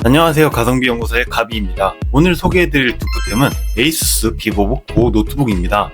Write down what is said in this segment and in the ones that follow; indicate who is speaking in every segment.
Speaker 1: 안녕하세요. 가성비 연구소의 가비입니다. 오늘 소개해드릴 두프템은 에이수스 비보북 고 노트북입니다.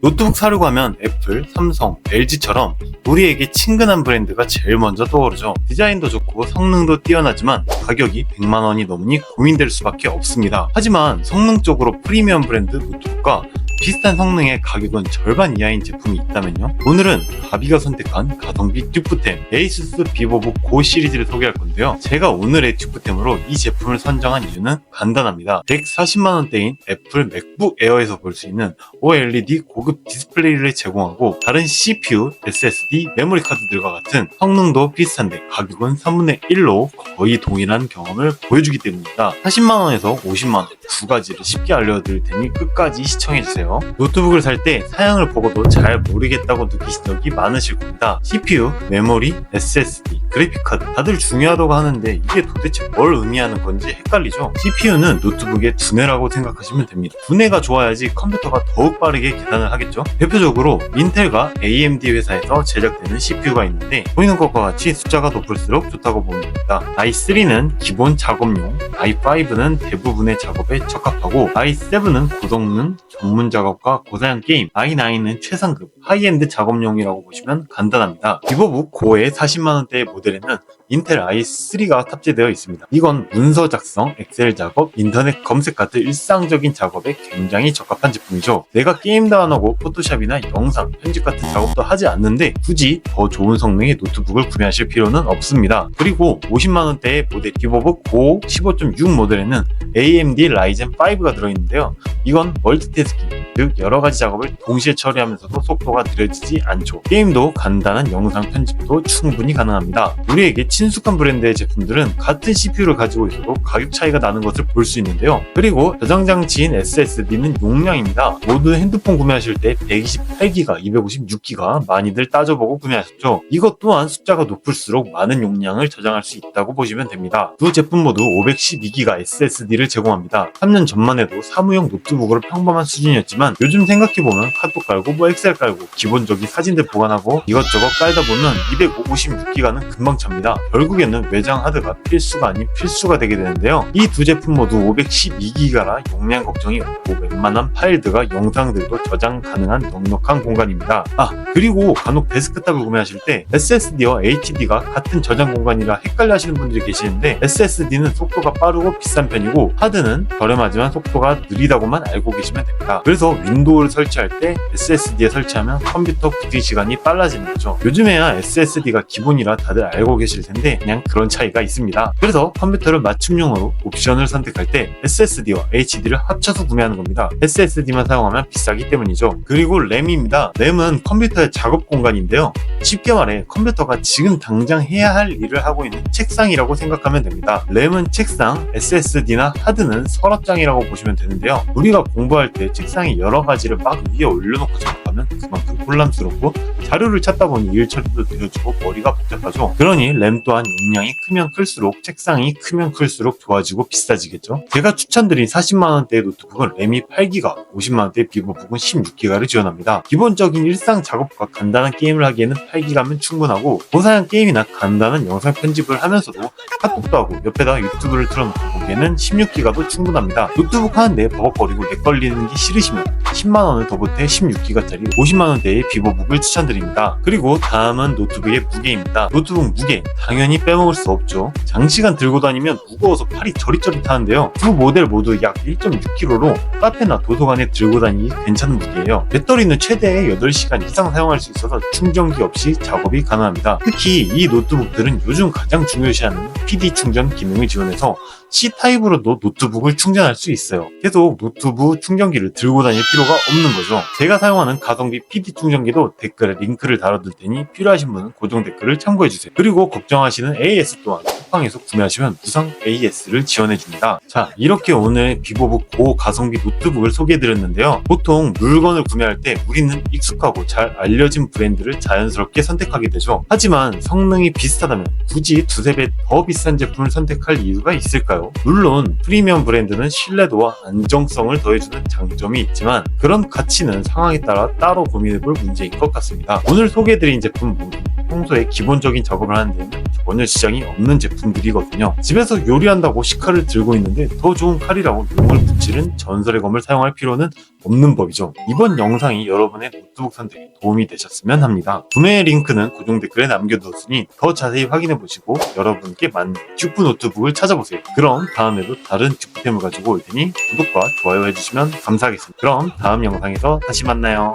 Speaker 1: 노트북 사려고 하면 애플, 삼성, LG처럼 우리에게 친근한 브랜드가 제일 먼저 떠오르죠. 디자인도 좋고 성능도 뛰어나지만 가격이 100만원이 넘으니 고민될 수밖에 없습니다. 하지만 성능적으로 프리미엄 브랜드 노트북과 비슷한 성능의 가격은 절반 이하인 제품이 있다면요? 오늘은 가비가 선택한 가성비 듀프템 에이수스 비보북 고 시리즈를 소개할 건데요. 제가 오늘의 듀프템으로 이 제품을 선정한 이유는 간단합니다. 140만원대인 애플 맥북 에어에서 볼 수 있는 OLED 고급 디스플레이를 제공하고 다른 CPU, SSD, 메모리 카드들과 같은 성능도 비슷한데 가격은 3분의 1로 거의 동일한 경험을 보여주기 때문입니다. 40만원에서 50만원 두 가지를 쉽게 알려드릴 테니 끝까지 시청해주세요. 노트북을 살 때 사양을 보고도 잘 모르겠다고 느끼신 적이 많으실 겁니다. CPU, 메모리, SSD, 그래픽카드 다들 중요하다고 하는데 이게 도대체 뭘 의미하는 건지 헷갈리죠? CPU는 노트북의 두뇌라고 생각하시면 됩니다. 두뇌가 좋아야지 컴퓨터가 더욱 빠르게 계산을 하겠죠? 대표적으로 인텔과 AMD 회사에서 제작되는 CPU가 있는데 보이는 것과 같이 숫자가 높을수록 좋다고 보면 됩니다. i3는 기본 작업용, i5는 대부분의 작업에 적합하고 i7은 고성능 전문 작업과 고사양 게임, i9은 최상급 하이엔드 작업용이라고 보시면 간단합니다. 비보북 고의 40만원대의 모델에는 인텔 i3가 탑재되어 있습니다. 이건 문서 작성, 엑셀 작업, 인터넷 검색 같은 일상적인 작업에 굉장히 적합한 제품이죠. 내가 게임도 안 하고 포토샵이나 영상, 편집 같은 작업도 하지 않는데 굳이 더 좋은 성능의 노트북을 구매하실 필요는 없습니다. 그리고 50만원대의 모델 비보북 고 15.6 모델에는 AMD 라이젠 5가 들어있는데요. 이건 멀티태스킹, 즉 여러가지 작업을 동시에 처리하면서도 속도가 느려지지 않죠. 게임도 간단한 영상 편집도 충분히 가능합니다. 우리에게 친숙한 브랜드의 제품들은 같은 CPU를 가지고 있어도 가격 차이가 나는 것을 볼 수 있는데요. 그리고 저장 장치인 SSD는 용량입니다. 모두 핸드폰 구매하실 때 128GB, 256GB 많이들 따져보고 구매하셨죠. 이것 또한 숫자가 높을수록 많은 용량을 저장할 수 있다고 보시면 됩니다. 두 제품 모두 512GB SSD를 제공합니다. 3년 전만 해도 사무용 노트북으로 평범한 수준이었지만 요즘 생각해보면 카톡 깔고 엑셀 깔고 기본적인 사진들 보관하고 이것저것 깔다 보면 256GB는 금방 찹니다. 결국에는 외장 하드가 필수가 아닌 필수가 되게 되는데요. 이 두 제품 모두 512GB라 용량 걱정이 없고 웬만한 파일들과 영상들도 저장 가능한 넉넉한 공간입니다. 그리고 간혹 데스크탑을 구매하실 때 SSD와 HD가 같은 저장 공간이라 헷갈려 하시는 분들이 계시는데 SSD는 속도가 빠르고 비싼 편이고 하드는 저렴하지만 속도가 느리다고만 알고 계시면 됩니다. 그래서 윈도우를 설치할 때 SSD에 설치하면 컴퓨터 부팅 시간이 빨라지는 거죠. 요즘에야 SSD가 기본이라 다들 알고 계실 텐데 그냥 그런 차이가 있습니다. 그래서 컴퓨터를 맞춤용으로 옵션을 선택할 때 SSD와 HD를 합쳐서 구매하는 겁니다. SSD만 사용하면 비싸기 때문이죠. 그리고 램입니다. 램은 컴퓨터의 작업 공간인데요. 쉽게 말해 컴퓨터가 지금 당장 해야 할 일을 하고 있는 책상이라고 생각하면 됩니다. 램은 책상, SSD나 하드는 서랍장이라고 보시면 되는데요. 우리가 공부할 때 책상에 여러 가지를 막 위에 올려놓고 작업하면 그만큼 혼란스럽고 자료를 찾다 보니 일 처리도 느려지고 머리가 복잡하죠. 그러니 램 또한 용량이 크면 클수록 책상이 크면 클수록 좋아지고 비싸지겠죠. 제가 추천드린 40만원대의 노트북은 램이 8GB, 50만원대의 비보북은 16GB를 지원합니다. 기본적인 일상 작업과 간단한 게임을 하기에는 8GB면 충분하고 고사양 게임이나 간단한 영상 편집을 하면서도 카톡도 하고 옆에다 유튜브를 틀어놓고 보기에는 16GB도 충분합니다. 노트북 하는데 버벅거리고 렉 걸리는 게 싫으시면 10만원을 더 보태 16GB짜리 50만원대의 비보북을 추천드립니다. 그리고 다음은 노트북의 무게입니다. 노트북 무게 당연히 빼먹을 수 없죠. 장시간 들고 다니면 무거워서 팔이 저릿저릿하는데요. 두 모델 모두 약 1.6kg로 카페나 도서관에 들고 다니기 괜찮은 무게예요. 배터리는 최대 8시간 이상 사용할 수 있어서 충전기 없이 작업이 가능합니다. 특히 이 노트북들은 요즘 가장 중요시하는 PD 충전 기능을 지원해서 C타입으로도 노트북을 충전할 수 있어요. 계속 노트북 충전기를 들고 다닐 필요가 없는 거죠. 제가 사용하는 가성비 PD 충전기도 댓글에 링크를 달아둘 테니 필요하신 분은 고정 댓글을 참고해주세요. 그리고 걱정하시는 AS 또한 쿠팡에서 구매하시면 무상 AS를 지원해줍니다. 자, 이렇게 오늘 비보북 고 가성비 노트북을 소개해드렸는데요. 보통 물건을 구매할 때 우리는 익숙하고 잘 알려진 브랜드를 자연스럽게 선택하게 되죠. 하지만 성능이 비슷하다면 굳이 두세 배 더 비싼 제품을 선택할 이유가 있을까요? 물론 프리미엄 브랜드는 신뢰도와 안정성을 더해주는 장점이 있지만 그런 가치는 상황에 따라 따로 고민해볼 문제인 것 같습니다. 오늘 소개해드린 제품 모두 평소에 기본적인 작업을 하는 데는 전혀 지장이 없는 제품들이거든요. 집에서 요리한다고 식칼을 들고 있는데 더 좋은 칼이라고 용을 붙이는 전설의 검을 사용할 필요는 없는 법이죠. 이번 영상이 여러분의 노트북 선택에 도움이 되셨으면 합니다. 구매 링크는 고정 댓글에 남겨두었으니 더 자세히 확인해 보시고 여러분께 맞는 튜브 노트북을 찾아보세요. 그럼 다음에도 다른 튜브템을 가지고 올 테니 구독과 좋아요 해주시면 감사하겠습니다. 그럼 다음 영상에서 다시 만나요.